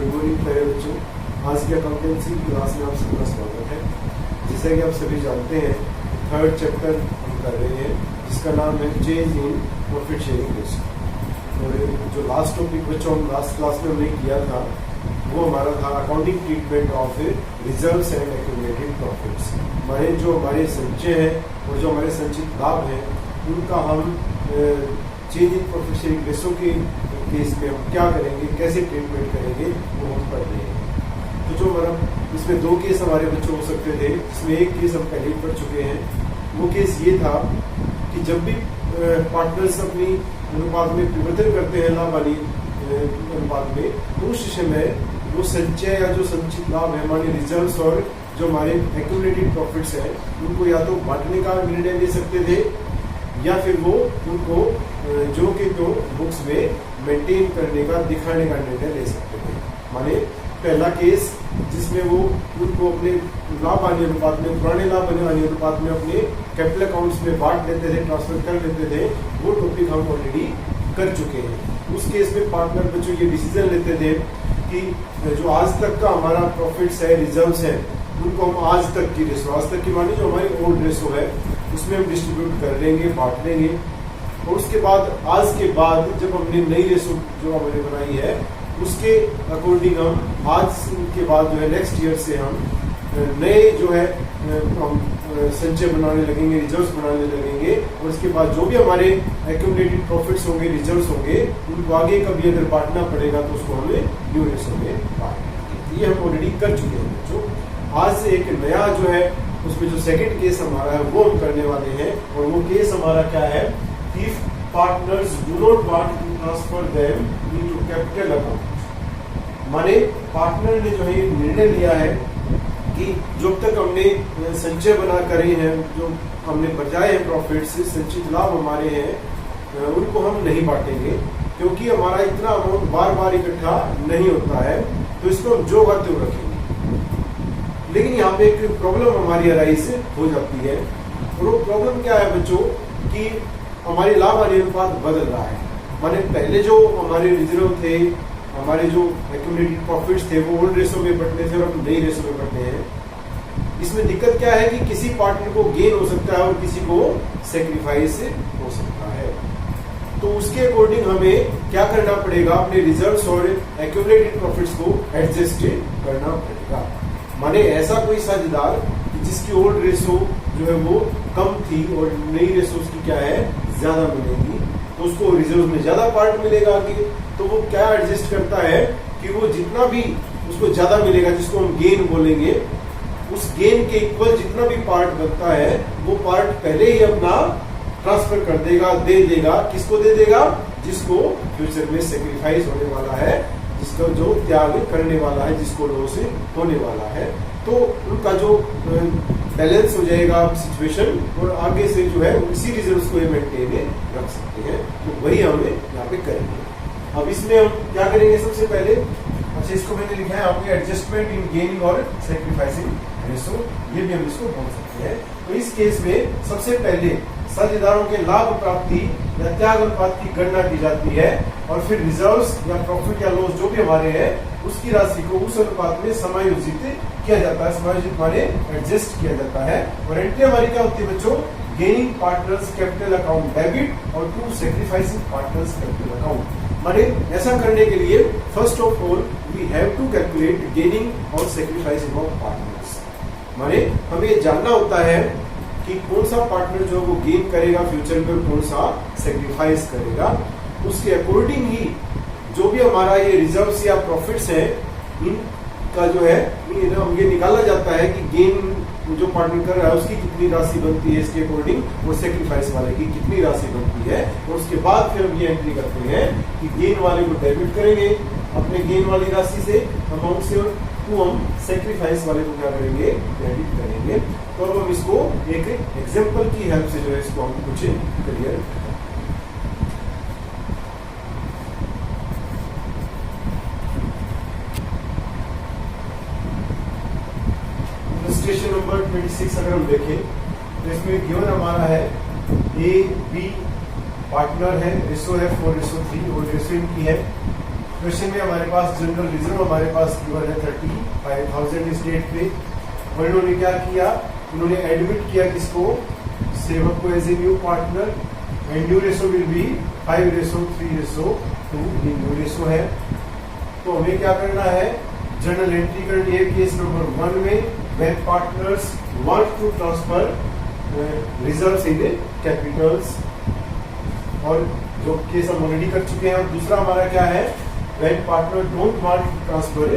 Good morning प्यारे बच्चों। आज की अकाउंटेंसी क्लास में आप सबका स्वागत है। जैसा कि आप सभी जानते हैं, थर्ड चैप्टर हम कर रहे हैं जिसका नाम है change in profit sharing ratio. और जो लास्ट टॉपिक बच्चों हम लास्ट क्लास में हमने किया था वो हमारा था accounting treatment of reserves and accumulated profits. हमारे जो हमारे संचय हैं और जो हमारे संचित लाभ हैं उनका हम change in profit sharing ratio के केस में हम क्या करेंगे, कैसे ट्रीटमेंट करेंगे वो हम पढ़ रहे हैं। तो जो हमारा इसमें दो केस हमारे बच्चों हो सकते थे, इसमें एक केस हम पहले ही पढ़ चुके हैं। वो केस ये था कि जब भी पार्टनर्स अपनी अनुपात में परिवर्तन करते हैं लाभ वाली अनुपात में, तो उस समय वो संचय या जो संचित लाभ है हमारे रिजर्व्स और जो हमारे एक्यूमुलेटेड प्रॉफिट्स हैं उनको या तो बांटने का निर्णय ले सकते थे या फिर वो उनको जो कि तो बुक्स में मेंटेन करने का दिखाने का निर्णय ले सकते थे। माने पहला केस जिसमें वो उनको अपने लाभ आने अनुपात में, पुराने लाभ आने अनुपात में अपने कैपिटल अकाउंट्स में बांट लेते थे, ट्रांसफर कर लेते थे, वो टॉपिक हम ऑलरेडी कर चुके हैं। उस केस में पार्टनर बच्चों ये डिसीजन लेते थे कि जो आज तक का हमारा प्रॉफिट्स है, रिजर्व्स है, उनको हम आज तक की रेशो, आज तक की मानी जो हमारी ओल्ड रेशो है उसमें हम डिस्ट्रीब्यूट कर लेंगे, बांट लेंगे। और उसके बाद आज के बाद जब हमने नई रेशो जो हमने बनाई है उसके अकॉर्डिंग हम आज के बाद जो है नेक्स्ट ईयर से हम नए जो है हम संचय बनाने लगेंगे, रिजर्व्स बनाने लगेंगे। और उसके बाद जो भी हमारे एक्यूमुलेटेड प्रॉफिट्स होंगे, रिजर्व्स होंगे, उनको आगे कभी अगर बांटना पड़ेगा तो उसको हमें न्यू रेशो में बांटेंगे। ये हम ऑलरेडी कर चुके हैं। जो आज से एक नया जो है उसमें जो सेकंड केस हमारा है वो हम करने वाले हैं। और वो केस हमारा क्या है, if partners do not want to transfer them into capital account. माने पार्टनर ने जो है ये निर्णय लिया है कि जब तक हमने संचय बना करे हैं, जो हमने बचाए हैं प्रॉफिट्स, संचित लाभ हमारे हैं, उनको हम नहीं बांटेंगे क्योंकि हमारा इतना अमाउंट बार बार इकट्ठा नहीं होता है, तो इसको हम जो करते हुए रखेंगे। लेकिन यहाँ पे एक प्रॉब्लम हमारी अराइज हो जाती है। और वो प्रॉब्लम क्या है बच्चों कि हमारी लाभ हानि अनुपात बदल रहा है। माने पहले जो हमारे रिजर्व थे, हमारे जो एक्यूमुलेटेड प्रॉफिट्स थे, वो ओल्ड रेशो में बटने थे और अब नई रेशो में बटने हैं। इसमें दिक्कत क्या है कि किसी पार्टनर को गेन हो सकता है और किसी को सेक्रीफाइस हो सकता है। तो उसके अकॉर्डिंग हमें क्या करना पड़ेगा, अपने रिजर्व्स और एक्यूमुलेटेड प्रॉफिट्स को एडजस्ट करना पड़ेगा। माने ऐसा कोई साझेदार जिसकी ओल्ड रेशो जो है वो कम थी और नई रेशो उसकी क्या है ज्यादा मिलेगी, तो उसको रिजर्व में ज्यादा पार्ट मिलेगा आगे। तो वो क्या एडजस्ट करता है कि वो जितना भी उसको ज्यादा मिलेगा, जिसको हम गेन बोलेंगे, उस गेन के इक्वल जितना भी पार्ट बनता है वो पार्ट पहले ही अपना ट्रांसफर कर देगा, दे देगा। किसको दे देगा? जिसको फ्यूचर में सेक्रीफाइस होने वाला है, जिसका जो त्याग करने वाला है, जिसको लॉस होने वाला है। तो उनका जो बैलेंस हो जाएगा सिचुएशन, और आगे से जो है उसी रिजर्व्स को ये मेंटेन रख सकते हैं। तो वही हमें यहाँ पे करेंगे। अब इसमें हम क्या करेंगे सबसे पहले, अच्छा इसको मैंने लिखा है आपके एडजस्टमेंट इन गेनिंग और सेक्रीफाइसिंग रेशो, ये भी हम इसको बोल सकते हैं। तो इस केस में सबसे पहले साझेदारों के लाभ प्राप्ति या त्याग अनुपात की गणना की जाती है और फिर रिजर्व्स या प्रॉफिट या लॉस जो भी हमारे हैं उसकी राशि को उस अनुपात में समायोजित किया जाता है, समायोजित माने एडजस्ट किया जाता है। और एंट्री हमारी क्या होती है बच्चों, gaining partners capital account debit और to sacrificing partners capital account. माने ऐसा करने के लिए first of all we have to calculate gaining और सेक्रीफाइसिंग ऑफ पार्टनर्स। माने हमें जानना होता है कि कौन सा पार्टनर जो वो गेन करेगा फ्यूचर में, कौन सा सेक्रीफाइस करेगा। उसके अकॉर्डिंग ही जो भी हमारा ये रिजर्व्स या प्रॉफिट्स है इनका जो है ये निकाला जाता है कि गेन जो पार्टनर कर रहा है उसकी कितनी राशि बनती है इसके अकॉर्डिंग, और सेक्रीफाइस वाले की कितनी राशि बनती है। और उसके बाद फिर हम ये एंट्री करते हैं कि गेन वाले को डेबिट करेंगे अपने गेन वाली राशि से, अमाउंट से, और हम सेक्रीफाइस वाले को क्या करेंगे, क्रेडिट करेंगे। तो अब हम इसको एक एग्जांपल की हेल्प से जो है इसको हम कुछ क्लियर इलस्ट्रेशन नंबर 26 अगर हम देखें तो इसमें गिवन हमारा है ए बी पार्टनर है, रेशो है 4:3 और रेशो इनकी है क्वेश्चन में हमारे पास जनरल रिजर्व हमारे पास गिवन है 35,000 इस डेट पे, और इन्होंने क्या किया, इन्होंने एडमिट किया किसको, सेवक को as a new partner, and new ratio will be 5:3:2, ये न्यू रेशो है। तो हमें क्या करना है, जर्नल एंट्री करनी है केस नंबर 1 में, when partners want to transfer reserves in capitals, और जो केस हम ऑलरेडी कर चुके हैं। और दूसरा हमारा क्या है, when partner don't want to transfer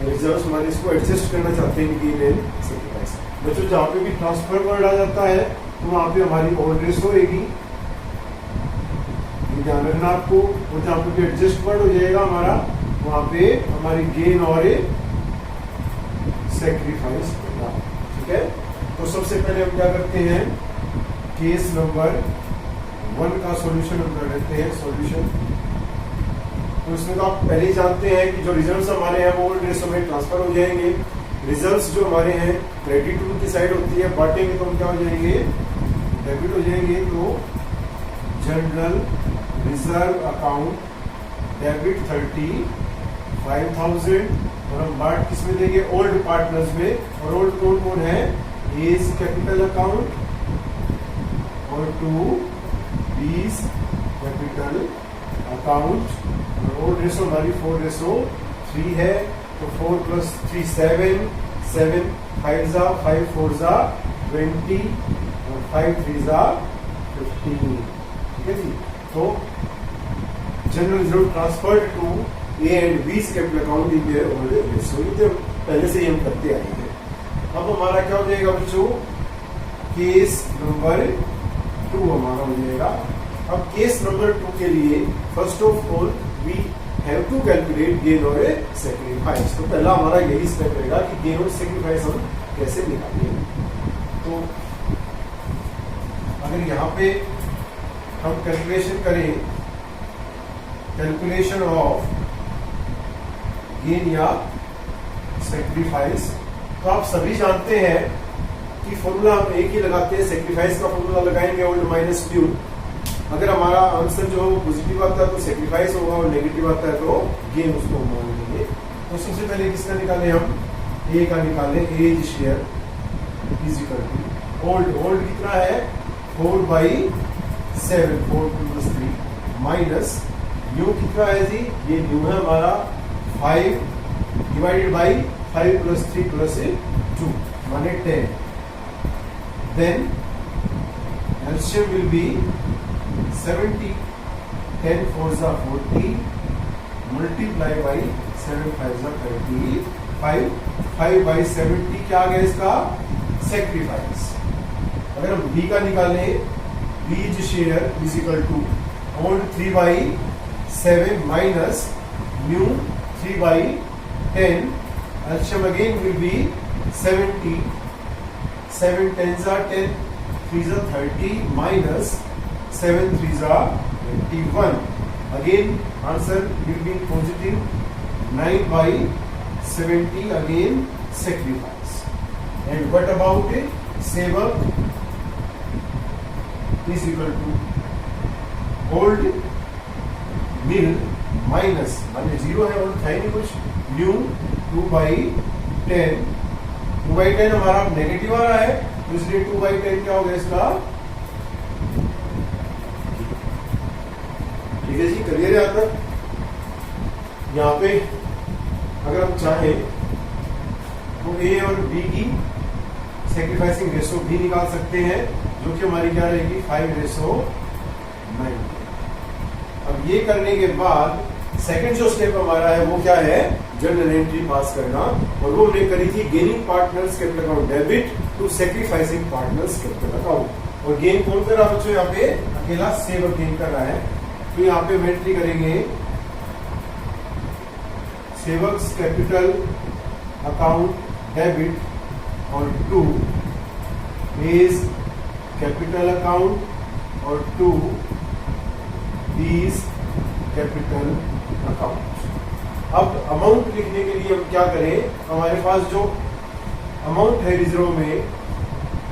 reserves, हमारे इसको एडजस्ट करना चाहते हैं gain and sacrifice। बच्चों जहाँ पे भी ट्रांसफर वर्ड आ जाता है तो वहाँ पे हमारी ओल्ड रेशो होगी, ध्यान रखना आपको। और जहाँ पे एडजस्ट वर्ड हो जाएगा हमारा, वहाँ पे हमारी गेन और सैक्रिफाइस होगा, ठीक है। तो सबसे पहले हम क्या करते हैं, केस नंबर 1 का सॉल्यूशन हम कर लेते हैं, सॉल्यूशन। तो इसमें तो आप पहले ही जानते हैं कि जो रिजर्व्स हमारे हैं वो ओल्ड रेशो में ट्रांसफर हो जाएंगे। रिजर्व्स जो हमारे हैं क्रेडिट की साइड होती है, बांटेंगे तो हम क्या हो जाएंगे, डेबिट हो जाएंगे। तो जनरल रिजर्व अकाउंट डेबिट 35,000, और हम बांट किसमें देंगे, ओल्ड पार्टनर्स में। और ओल्ड कौन कौन है, एज कैपिटल अकाउंट और 2 बीज कैपिटल अकाउंट। ओल्ड रेशो हमारी 4:3 है, तो 4 + 3 7, 7 5 5 4 20 और 5 3 15, ठीक है जी। तो general reserve transferred to a and b's capital account in their old ratio, ये पहले से ही हम करते आएंगे। अब हमारा क्या हो जाएगा बच्चों, केस नंबर 2 हमारा हो जाएगा। अब केस नंबर 2 के लिए first of all we have to calculate gain और सैक्रिफाइस। तो पहला हमारा यही स्टेप रहेगा कि गेन और सैक्रिफाइस हम कैसे निकालेंगे। तो अगर यहाँ पे हम कैलकुलेशन करें, कैलकुलेशन ऑफ गेन या सैक्रिफाइस, तो आप सभी जानते हैं कि फॉर्मूला हम एक ही लगाते हैं, सैक्रिफाइस का फॉर्मूला लगाएंगे ओल्ड माइनस न्यू। अगर हमारा आंसर जो पॉजिटिव आता है तो सैक्रिफाइस होगा, और नेगेटिव आता है तो गेन उसको मान लेंगे। तो सबसे पहले किसका निकालें हम, ए का निकालें, a's share is equal to old, old कितना है 4/7, 4 + 3 माइनस न्यू कितना है जी, ये न्यू है हमारा 5 डिवाइडेड बाई 5 + 3 + 2 माने 10। Then LCM will be 70, 10 4 40 multiply by 7 5 35, 5/70 क्या आ गया इसका, सैक्रिफाइस। अगर हम बी का निकालें, b's share is equal to old 3/7 minus new 3/10, LCM again will be 70, 7 10s are 10, 3s are 30 minus 7 3s are 21. Again answer will be positive, 9/70 again sacrifice. And what about it, sevak is equal to old nil minus माने 0 है, old था ही नहीं कुछ, new 2/10, 2/10 हमारा negative आ रहा है, तो इसलिए 2/10 क्या हो गया इसका, ठीक है जी, क्लियर है आता। यहाँ पे अगर हम चाहें तो ए और बी की सैक्रिफाइसिंग रेशो भी निकाल सकते हैं, जो कि हमारी क्या रहेगी 5:9। अब ये करने के बाद सेकंड जो स्टेप हमारा है वो क्या है, जर्नल एंट्री पास करना, और वो हमने करी थी gaining partners capital account debit to sacrificing partners capital account. और गेन कौन कर रहा है बच्चों, यहाँ पे अकेला सेवक गेन कर रहा है। तो यहाँ पे एंट्री करेंगे सेवक्स कैपिटल अकाउंट डेबिट और 2 एज कैपिटल अकाउंट और 2 बीज कैपिटल अकाउंट। अब अमाउंट लिखने के लिए हम क्या करें, हमारे पास जो अमाउंट है रिजर्व में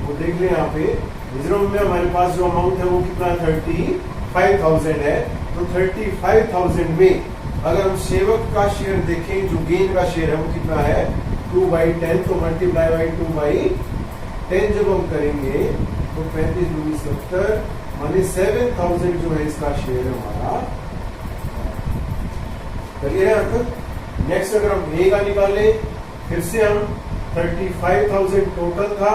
वो देख लें। यहाँ पे रिजर्व में हमारे पास जो अमाउंट है वो कितना 35,000 है। तो 35,000 में अगर हम सेवक का शेयर देखें, जो गेन का शेयर है वो कितना है 2/10, तो मल्टीप्लाई बाई 2/10 जब हम करेंगे तो 35 दूनी 70, माने 7000 जो है इसका शेयर है हमारा। करिए यहाँ। नेक्स्ट अगर हम ए का निकालें, फिर से हम 35,000 टोटल था,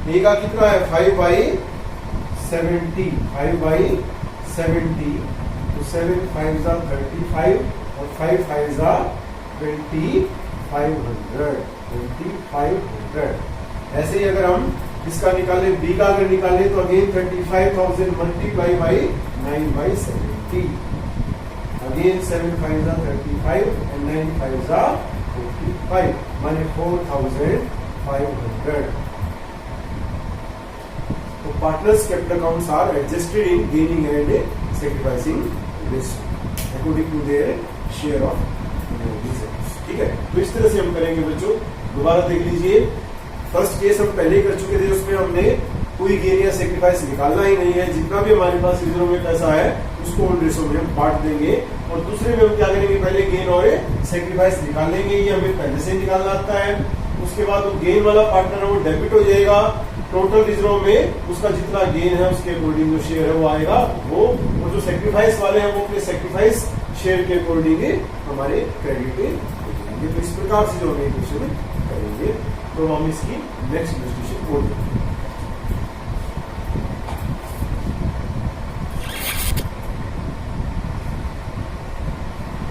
ए का कितना है 5/70, 5/70, तो 7 5 जा 35 और 5 5 जा 2500। ऐसे ही अगर हम इसका निकालें, बी का अगर निकालें तो अगेन 35,000 मल्टीप्लाई बाई 9/70, अगेन 7 5 जा 35 and 9 5 जा 45, माने 4,500। तो partners capital accounts are adjusted in gaining and sacrificing this according to their share of reserves। ठीक है, तो इस तरह से हम करेंगे बच्चों। दोबारा देख लीजिए, फर्स्ट केस हम पहले कर चुके थे, उसमें हमने कोई गेन या सेक्रीफाइस निकालना ही नहीं है। जितना भी हमारे पास रिजर्व में पैसा है उसको उन रेशो में हम बांट देंगे, और दूसरे में हम क्या करेंगे, पहले गेन और सेक्रीफाइस निकाल लेंगे, ये हमें पहले से निकालना आता है। उसके बाद वो गेन वाला पार्टनर है वो डेबिट हो जाएगा, टोटल रिजर्व में उसका जितना गेन है उसके अकॉर्डिंग जो शेयर है वो आएगा वो, और जो सेक्रीफाइस वाले हैं वो अपने सेक्रीफाइस शेयर के अकॉर्डिंग हमारे क्रेडिट पे हो जाएंगे। तो इस प्रकार से जो हम इक्वेशन करेंगे, तो हम इसकी नेक्स्ट इलस्ट्रेशन कोड देंगे।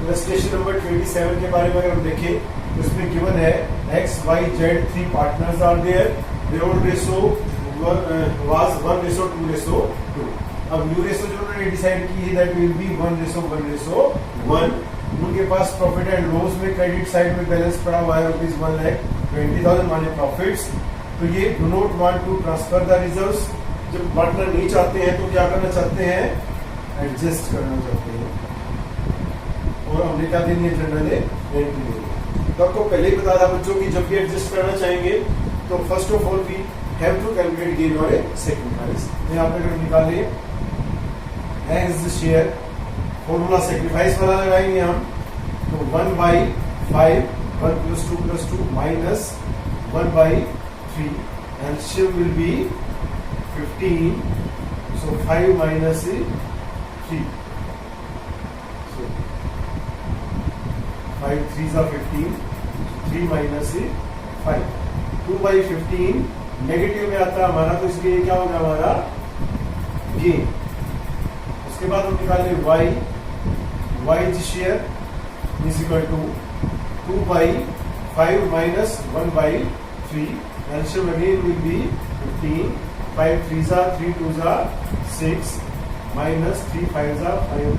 इलस्ट्रेशन नंबर 27 के बारे में अगर हम देखें तो इसमें गिवन है x, y, z 3 partners are there, their old ratio was 1:2:2। अब न्यू रेशो जो उन्होंने डिसाइड की है दैट विल बी 1:1:1। उनके पास प्रॉफिट एंड लॉस में क्रेडिट साइड में बैलेंस पड़ा हुआ है ₹1,20,000 माने प्रॉफिट्स। तो ये do not want to transfer the reserves, जब पार्टनर नहीं चाहते हैं तो क्या करना चाहते हैं, एडजस्ट करना चाहते हैं, और हमने क्या देनी है, जनरल एंट्री देनी है। तो आपको पहले ही बताया था बच्चों की जब भी एडजस्ट करना चाहेंगे तो first of all we have to calculate gain और सेक्रीफाइस। यहाँ पे अगर निकालिए एज शेयर, फॉर्मूला सेक्रीफाइस वाला लगाएंगे हम, तो 1/5, 1 + 2 + 2 minus 1/3, LCM will be 15, so 5 - 3, 5 3 are 15, 3 - 5, 2/15 negative में आता है हमारा, तो इसलिए क्या होगा हमारा गेन। उसके बाद हम निकालें y share is equal to 2/5 minus 1/3, LCM again will be 15, 5 3 are 3 2 are 6 minus 3 5 are 5,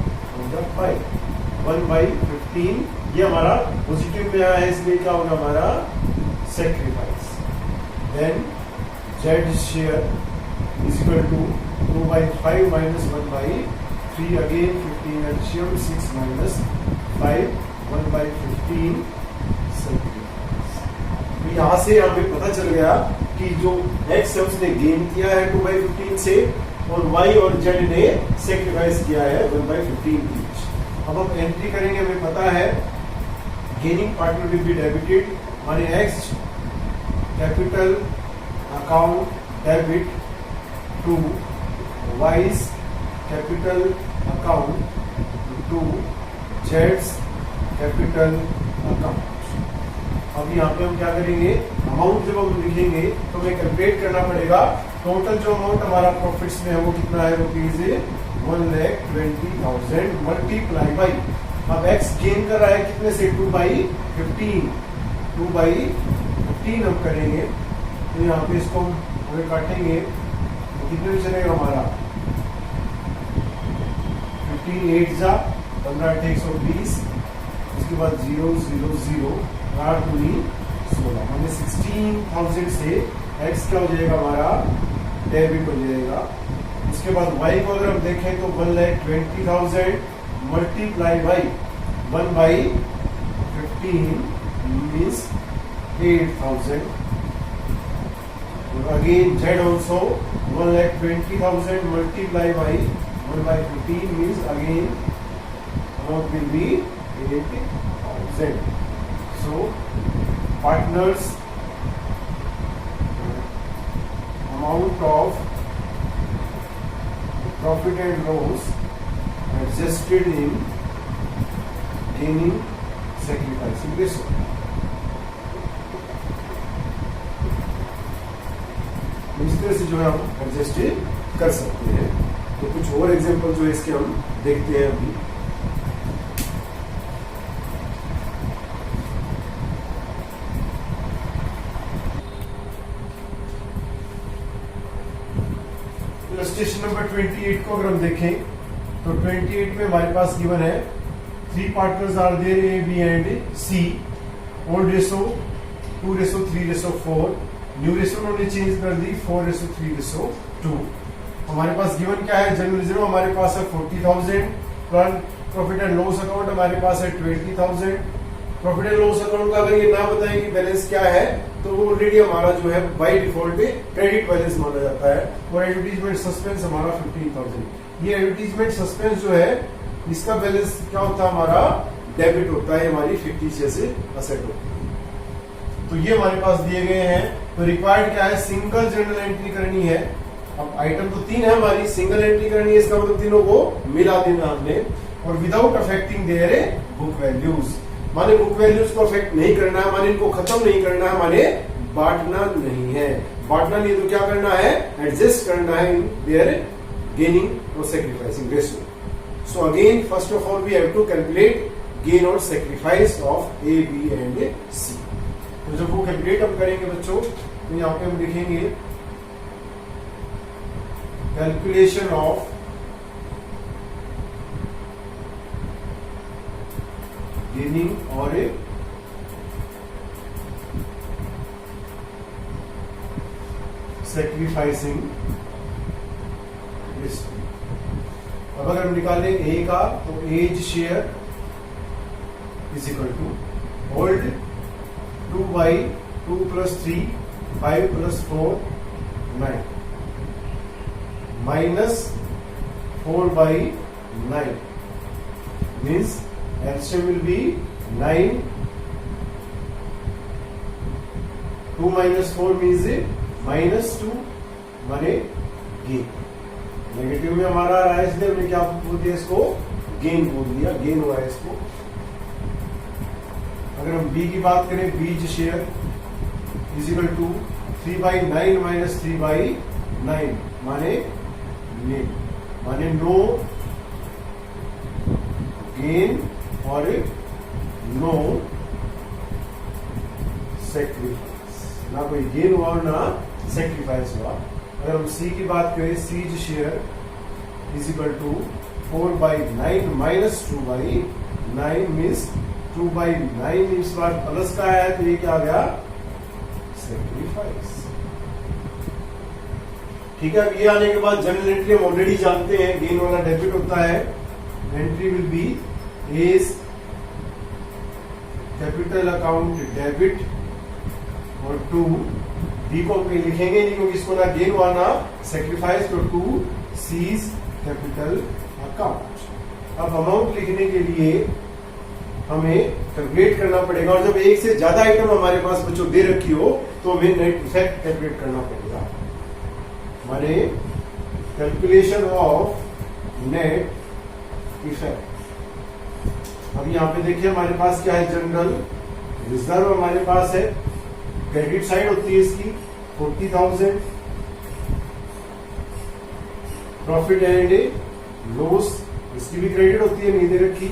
1/15। ये हमारा पॉजिटिव में आया है, इसलिए क्या होगा हमारा sacrifice. Then z share is equal to 2/5 minus 1/3, again 15 LCM 6 minus 5, 1/15 sacrifice. तो यहाँ से हमें पता चल गया कि जो x ने गेन किया है 2/15 से, और y और z ने सेक्रीफाइस किया है 1/15 ईच। अब हम एंट्री करेंगे, हमें पता है gaining partner will be debited, माने x capital account debit to y's capital account to z's capital account. अब यहाँ पे हम क्या करेंगे, अमाउंट जब हम लिखेंगे तो हमें कैलकुलेट करना पड़ेगा टोटल जो अमाउंट हमारा प्रॉफिट्स में है वो कितना है, ₹1,20,000 मल्टीप्लाई बाई, अब x गेन कर रहा है कितने से, 2/15, 2/15 हम करेंगे, तो यहाँ पे इसको हमें काटेंगे तो कितने में चलेगा हमारा 15 8 जा 15 8 120, उसके बाद 0 0 0 8 दूनी 16, हमें 16,000 से x क्या हो जाएगा हमारा डेबिट हो जाएगा। उसके बाद y को अगर हम देखें तो 1,20,000 multiply by 1/15 means 8,000। Again z also 1,20,000 multiply by 1/15 means again amount will be 8,000. So partners amount of profit and loss adjusted in gaining sacrificing ratio. इस तरह से जो है हम एडजस्ट कर सकते हैं। तो कुछ और एग्जांपल जो है इसके हम देखते हैं अभी। इलस्ट्रेशन नंबर 28 को अगर हम देखें तो 28 में हमारे पास गिवन है 3 partners are there a B and c, old ratio 2:3:4, new ratio उन्होंने चेंज कर दी 4:3:2। हमारे पास गिवन क्या है, जनरल रिजर्व हमारे पास है 40,000, प्रॉफिट एंड लॉस अकाउंट हमारे पास है 20,000। प्रॉफिट एंड लॉस अकाउंट का अगर ये ना बताएं कि बैलेंस क्या है तो वो ऑलरेडी हमारा जो है बाय डिफॉल्ट क्रेडिट बैलेंस माना जाता है। और एडवर्टीजमेंट सस्पेंस हमारा 15,000। ये एडवर्टीजमेंट सस्पेंस जो है इसका बैलेंस क्या होता है, हमारा डेबिट होता है, हमारी फिक्टिशियस असेट होती है। तो ये हमारे पास दिए गए हैं। तो रिक्वायर्ड क्या है, सिंगल जर्नल एंट्री करनी है। अब आइटम तो 3 है हमारी, सिंगल एंट्री करनी है, इसका मतलब तीनों को मिला देना हमने। और without affecting their book values, माने बुक वैल्यूज को अफेक्ट नहीं करना है, माने इनको खत्म नहीं करना है, माने बांटना नहीं है। बांटना नहीं तो क्या करना है, एडजस्ट करना है इन देयर गेनिंग और sacrificing ratio. So again first of all we have to calculate gain और sacrifice of A, B and C. तो जब वो कैलकुलेट हम करेंगे बच्चों तो यहाँ पे हम लिखेंगे कैलकुलेशन ऑफ गेनिंग और सैक्रिफाइसिंग रेशियो। अब अगर हम निकालें ए का तो a's share is equal to old 2/2 + 3 5 + 4 9 minus 4/9 means LCM will be 9. 2 minus 4 means -2 माने गेन। नेगेटिव में हमारा आ रहा है इसलिए हमने क्या बोल दिया, इसको गेन बोल दिया, गेन हुआ है इसको। अगर हम बी की बात करें, बीज शेयर इज इक्वल टू 3/9 - 3/9 माने नो गेन और नो सैक्रिफाइस, ना कोई गेन हुआ और ना सैक्रिफाइस हुआ। अगर हम सी की बात करें, C's share is equal to 4/9 - 2/9 means 2/9 इस बार प्लस का है तो ये क्या आ गया, सैक्रिफाइस। ठीक है। अब ये आने के बाद जनरल एंट्री हम ऑलरेडी जानते हैं, गेन वाला डेबिट होता है। Entry will be as capital account debit और 2 डी को हम लिखेंगे नहीं क्योंकि इसको ना गेन हुआ ना सैक्रिफाइस, तो 2 सीज कैपिटल अकाउंट। अब अमाउंट लिखने के लिए हमें कैलकुलेट करना पड़ेगा, और जब एक से ज्यादा आइटम हमारे पास बच्चों दे रखी हो तो हमें नेट इफेक्ट कैलकुलेट करना पड़ेगा। माने कैलकुलेशन ऑफ नेट इफेक्ट। अब यहाँ पे देखिए हमारे पास क्या है, जनरल रिजर्व हमारे पास है, क्रेडिट साइड होती है इसकी 40,000, प्रॉफिट एंड लॉस इसकी भी क्रेडिट होती है, नहीं दे रखी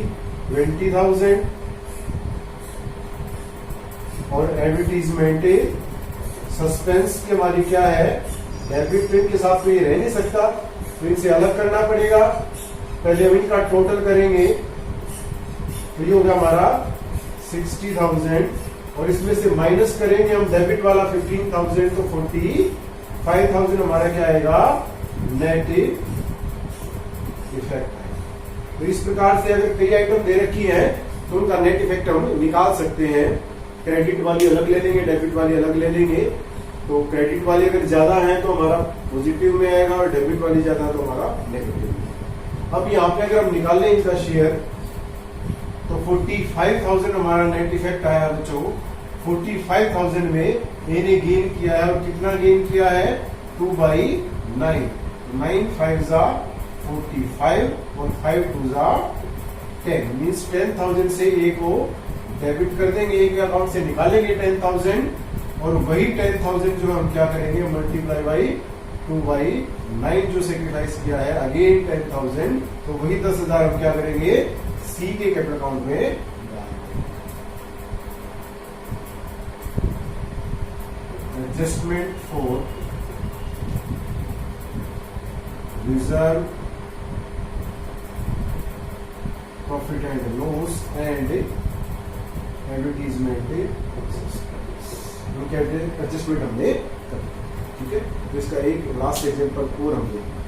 20,000, और एडवर्टीजमेंट सस्पेंस की हमारी क्या है, डेबिट पे के साथ तो ये रह नहीं सकता, तो इनसे अलग करना पड़ेगा। पहले हम इनका टोटल करेंगे तो ये होगा हमारा 60,000, और इसमें से माइनस करेंगे हम डेबिट वाला 15,000 तो 45,000 हमारा क्या आएगा, नेट इफेक्ट। तो इस प्रकार से अगर कई आइटम दे रखी है तो उनका नेट इफेक्ट हम निकाल सकते हैं। क्रेडिट वाली अलग ले लेंगे, डेबिट वाली अलग ले लेंगे। तो क्रेडिट वाली अगर ज्यादा है तो हमारा पॉजिटिव में आएगा, और डेबिट वाली ज्यादा है तो हमारा नेगेटिव में। अब यहाँ पे अगर हम निकाल लें इनका शेयर तो 45,000 हमारा नेट इफेक्ट आया बच्चों। 45,000 में ए ने गेन किया है, और कितना गेन किया है? 2/9। 9 5 जा 45 और 5 2 जा 10, मीन्स 10,000 से ए को डेबिट कर देंगे, ए के अकाउंट से निकालेंगे 10,000, और वही 10,000 जो हम क्या करेंगे, मल्टीप्लाई बाई 2/9 जो सेक्रीफाइस किया है, अगेन 10,000, तो वही 10,000 हम क्या करेंगे, सी के कैपिटल अकाउंट में डाल देंगे। Adjustment for reserve, profit and loss and advertisement adjustment हमने कर, ठीक है। तो इसका एक लास्ट एग्जांपल और हम देखेंगे।